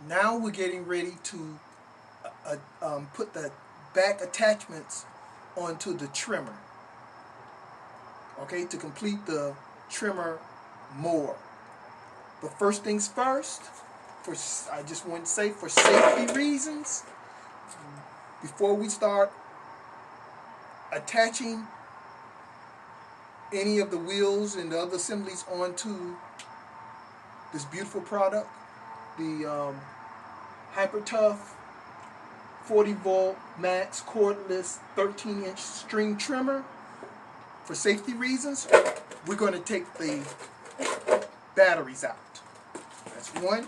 Now we're getting ready to put the back attachments onto the trimmer. Okay, to complete the trimmer mower. But first things first, I just want to say, for safety reasons, before we start attaching any of the wheels and the other assemblies onto this beautiful product, the Hyper Tough 40 volt max cordless 13-inch string trimmer, for safety reasons, we're going to take the batteries out. That's one.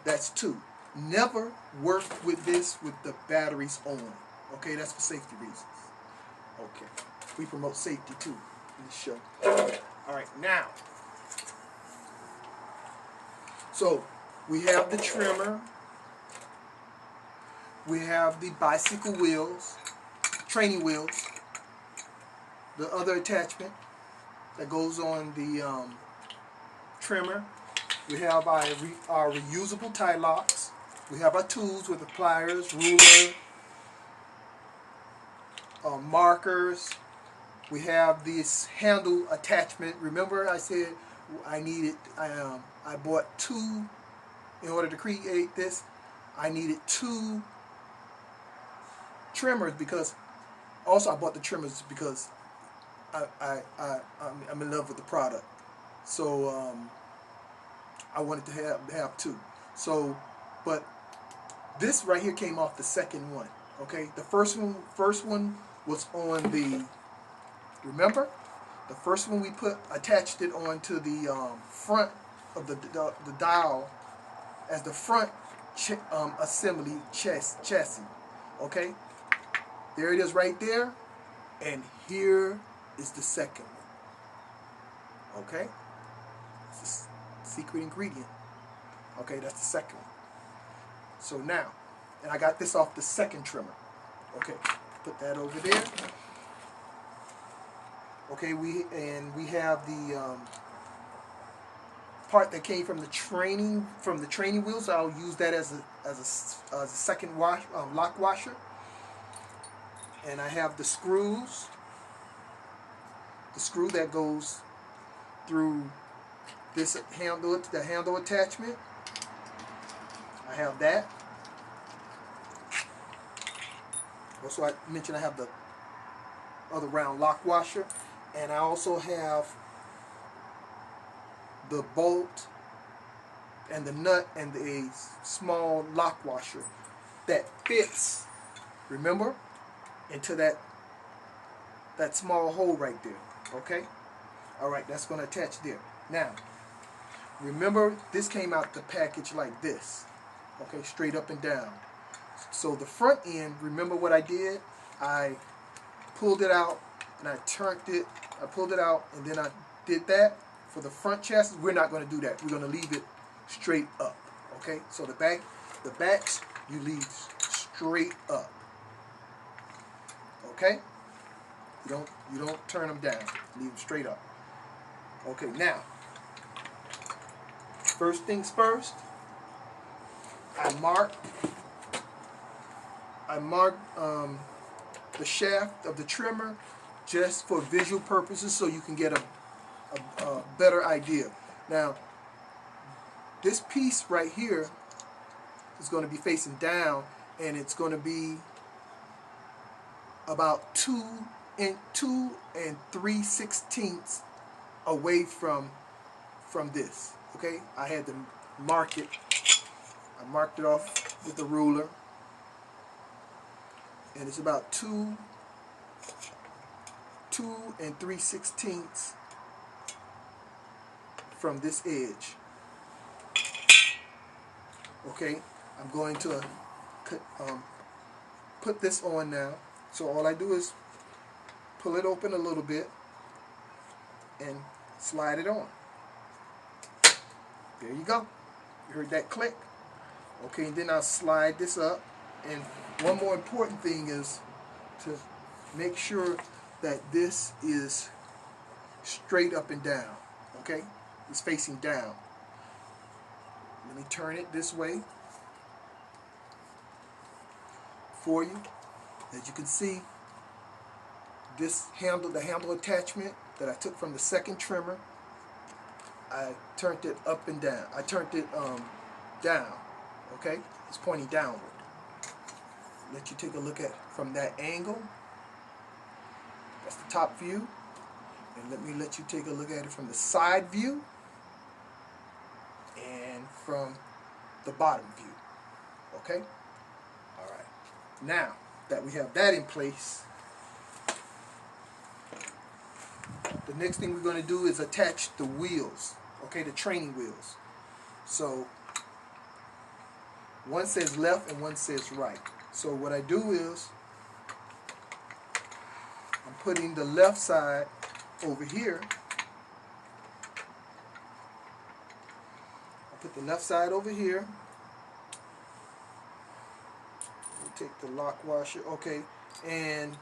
That's two. Never work with this with the batteries on. Okay, that's for safety reasons. Okay, we promote safety too in the show. All right, now, so we have the trimmer, we have the bicycle wheels, training wheels, the other attachment that goes on the trimmer. We have our reusable tie locks. We have our tools with the pliers, ruler, markers. We have this handle attachment. Remember I said I bought two in order to create this. I needed two trimmers because, also I bought the trimmers because I'm in love with the product. So I wanted to have two. So, but this right here came off the second one. Okay, the first one was on the. Remember, the first one we attached it onto the front of the dial as the front assembly chassis. Okay, there it is right there, and here is the second one. Okay, it's a secret ingredient. Okay, that's the second one. So now, and I got this off the second trimmer. Okay, put that over there. Okay, we have the part that came from the training wheels. So I'll use that as a second lock washer. And I have the screws. The screw that goes through this handle, the handle attachment. I have that. Also, I mentioned I have the other round lock washer, and I also have the bolt and the nut and a small lock washer that fits, remember, into that small hole right there. Okay? Alright, that's going to attach there. Now, remember, this came out the package like this. Okay, straight up and down. So the front end, remember what I did? I pulled it out and I turned it. I pulled it out and then I did that. For the front chassis, we're not going to do that. We're going to leave it straight up. Okay? So the backs, you leave straight up. Okay? You don't turn them down. Leave them straight up. Okay, now, first things first, I marked the shaft of the trimmer just for visual purposes, so you can get a better idea. Now, this piece right here is going to be facing down, and it's going to be about 2 and 3/16 away from this. Okay, I had to mark it. I marked it off with the ruler, and it's about 2 and 3/16 from this edge. Okay, I'm going to put this on now. So all I do is pull it open a little bit and slide it on. There you go. You heard that click? Okay, and then I'll slide this up. And one more important thing is to make sure that this is straight up and down. Okay? It's facing down. Let me turn it this way for you. As you can see, this handle, the handle attachment that I took from the second trimmer, I turned it up and down. I turned it down. Okay, it's pointing downward. Let you take a look at from that angle. That's the top view. And let you take a look at it from the side view and from the bottom view. Okay? Alright. Now that we have that in place, the next thing we're going to do is attach the wheels. Okay, the training wheels. So one says left and one says right. So what I do is I'm putting the left side over here. I put the left side over here. We'll take the lock washer, okay, and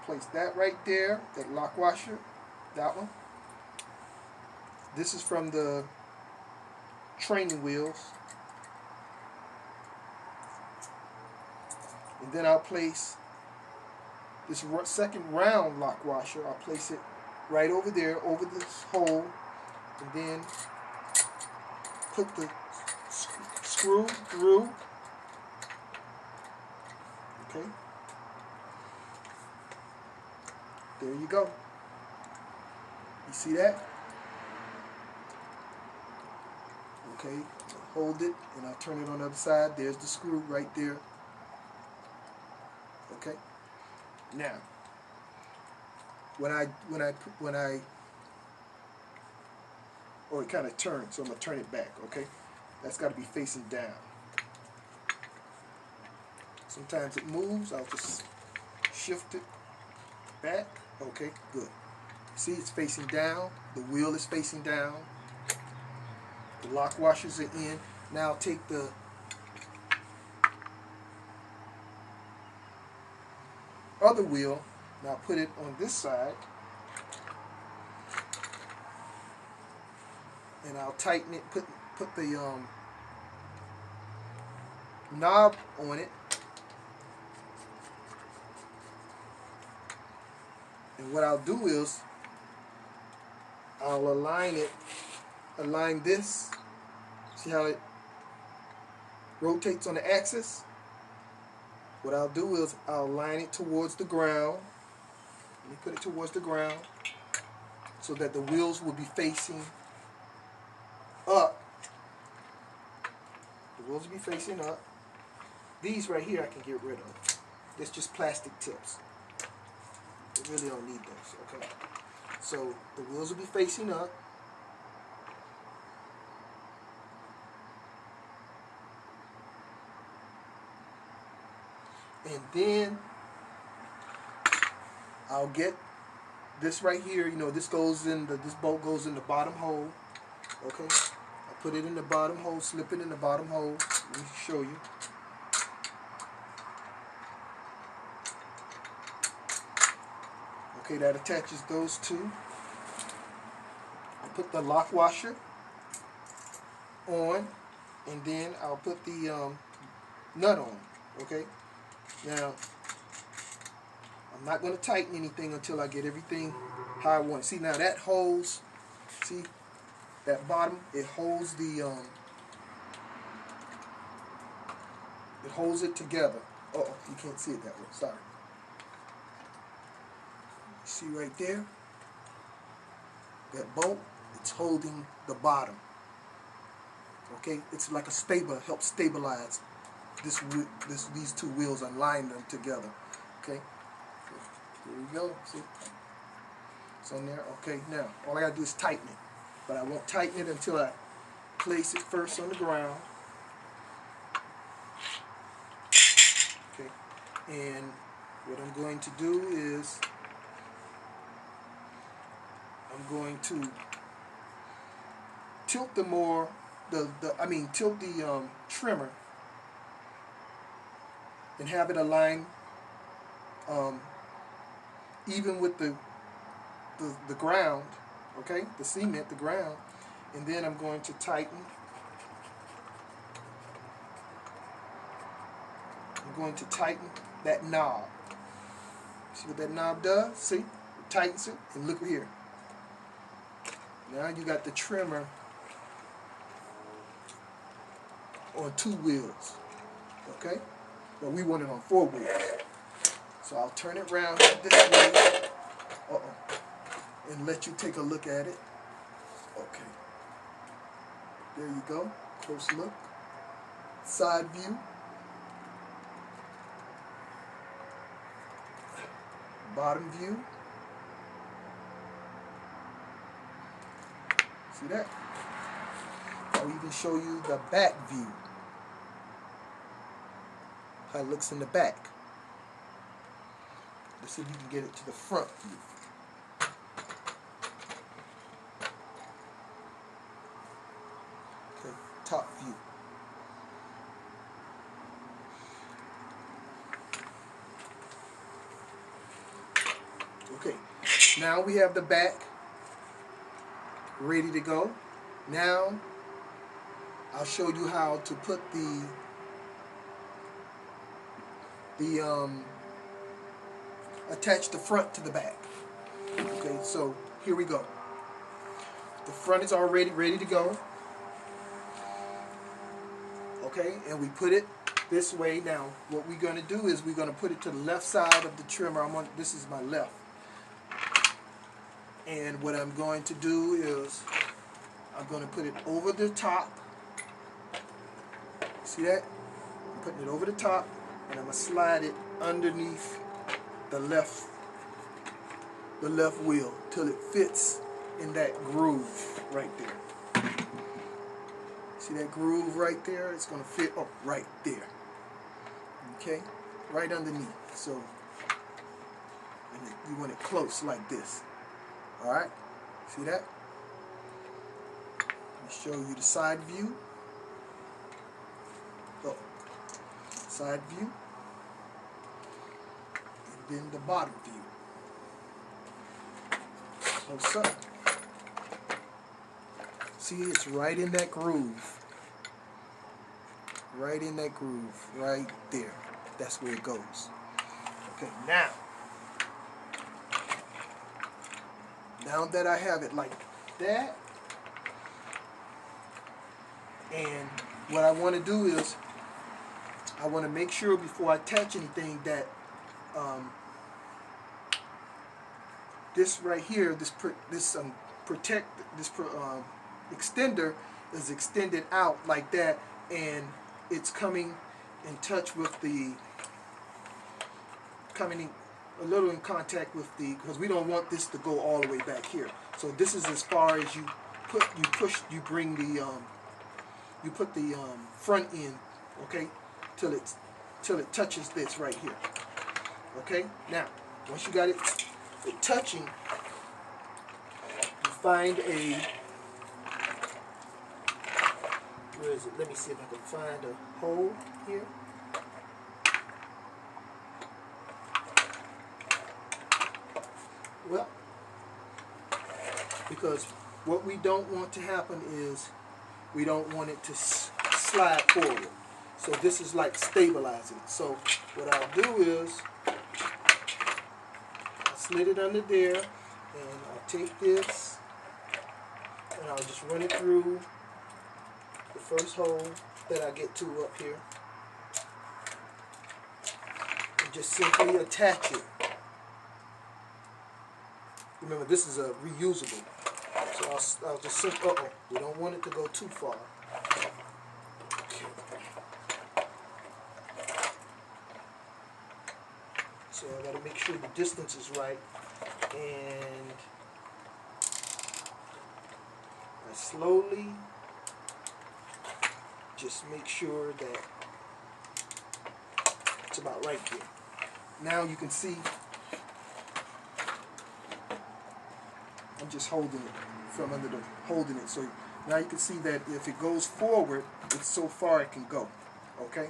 place that right there, that lock washer, that one. This is from the training wheels. And then I'll place this second round lock washer. I'll place it right over there, over this hole, and then put the screw through. Okay. There you go. You see that? Okay. Hold it, and I'll turn it on the other side. There's the screw right there. Okay. Now, oh, it kind of turned, so I'm gonna turn it back. Okay, that's got to be facing down. Sometimes it moves. I'll just shift it back. Okay, good. See, it's facing down. The wheel is facing down. The lock washers are in. Now I'll take the other wheel. Now put it on this side, and I'll tighten it. Put the knob on it, and what I'll do is I'll align this. See how it rotates on the axis? What I'll do is I'll line it towards the ground. Let me put it towards the ground so that the wheels will be facing up. The wheels will be facing up. These right here I can get rid of. It's just plastic tips. I really don't need those, okay? So the wheels will be facing up. And then I'll get this right here. You know, this goes in this bolt goes in the bottom hole. Okay, I put it in the bottom hole, slip it in the bottom hole. Let me show you. Okay, that attaches those two. I put the lock washer on, and then I'll put the nut on. Okay. Now, I'm not going to tighten anything until I get everything how I want it. See, now that holds, see, that bottom, it holds the, it holds it together. Uh-oh, you can't see it that way, sorry. See right there? That bolt, it's holding the bottom. Okay, it's like a helps stabilize these two wheels, align them together. Okay, there you go. See, it's on there. Okay, now all I gotta do is tighten it, but I won't tighten it until I place it first on the ground. Okay, and what I'm going to do is I'm going to tilt tilt the trimmer and have it align even with the ground, okay, the cement, the ground, and then I'm going to tighten. I'm going to tighten that knob. See what that knob does? See? It tightens it, and look here. Now you got the trimmer on 2 wheels, okay? But we want it on 4 wheels. So I'll turn it around this way, and let you take a look at it. Okay. There you go. Close look. Side view. Bottom view. See that? I'll even show you the back view. How it looks in the back. Let's see if you can get it to the front view. Okay, top view. Okay, now we have the back ready to go. Now I'll show you how to put attach the front to the back. Okay, so here we go. The front is already ready to go. Okay, and we put it this way. Now what we're going to do is we're going to put it to the left side of the trimmer. This is my left. And what I'm going to do is I'm going to put it over the top. See that? I'm putting it over the top, and I'm going to slide it underneath the left wheel till it fits in that groove right there. See that groove right there? It's going to fit right there. Okay? Right underneath. So and you want it close like this. Alright? See that? Let me show you the side view. Side view. And then the bottom view. Close up. See, it's right in that groove. Right in that groove. Right there. That's where it goes. Okay, now that I have it like that, and what I want to do is I want to make sure before I attach anything that this right here, this extender is extended out like that, and it's coming in touch with a little in contact with because we don't want this to go all the way back here. So this is as far as you put the front end, okay, till it touches this right here. Okay, now once you got it touching, you find where is it? Let me see if I can find a hole here. Well, because what we don't want to happen is we don't want it to slide forward. So this is like stabilizing it. So what I'll do is I'll slid it under there, and I'll take this and I'll just run it through the first hole that I get to up here and just simply attach it. Remember, this is a reusable, so I'll just simply, we don't want it to go too far. Okay. So I got to make sure the distance is right, and I slowly just make sure that it's about right here. Now you can see I'm just holding it from under holding it. So now you can see that if it goes forward, it's so far it can go. Okay?